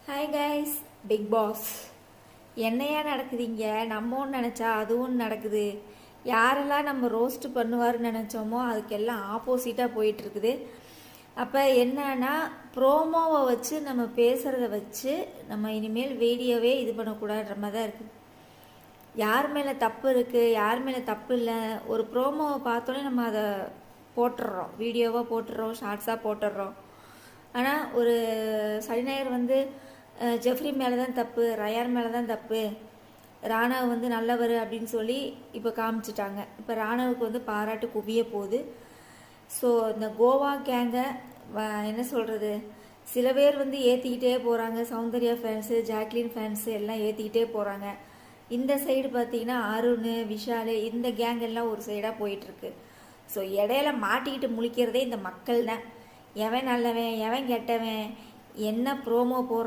Hi guys, big pass என்னையா நடக்குதுங்க? நம்ம ஒன்று நினச்சா அதுவும் நடக்குது. யாரெல்லாம் நம்ம ரோஸ்ட் பண்ணுவார்னு நினச்சோமோ அதுக்கெல்லாம் ஆப்போசிட்டாக போயிட்டுருக்குது. அப்போ என்னன்னா, ப்ரோமோவை வச்சு நம்ம பேசுகிறத வச்சு நம்ம இனிமேல் வீடியோவே இது பண்ணக்கூடாதுன்ற மாதிரி தான் இருக்குது. யார் மேலே தப்பு இருக்குது, யார் மேலே தப்பு இல்லை, ஒரு ப்ரோமோவை பார்த்தோன்னே நம்ம அதை போட்டுடுறோம், வீடியோவாக போட்டுடுறோம், ஷார்ட்ஸாக போட்டுடுறோம். ஆனால் ஒரு சனி ஞாயிறு ஜெஃப்ரி மேலே தான் தப்பு, ரயான் மேலே தான் தப்பு, ராணவ் நல்லவர் அப்படின்னு சொல்லி இப்போ காமிச்சிட்டாங்க. இப்போ ராணவுக்கு பாராட்டு குவிய போகுது. ஸோ இந்த கோவா கேங்கை என்ன சொல்கிறது, சில பேர் ஏற்றிக்கிட்டே போகிறாங்க. சௌந்தர்யா ஃபேன்ஸு, ஜாக்லின் ஃபேன்ஸு எல்லாம் ஏற்றிக்கிட்டே போகிறாங்க. இந்த சைடு பார்த்தீங்கன்னா அருண், விஷால், இந்த கேங் எல்லாம் ஒரு சைடாக போயிட்டுருக்கு. ஸோ இடையில மாட்டிக்கிட்டு முழிக்கிறதே இந்த மக்கள் தான். எவன் நல்லவன், எவன் கெட்டவன், என்ன ப்ரோமோ போடுற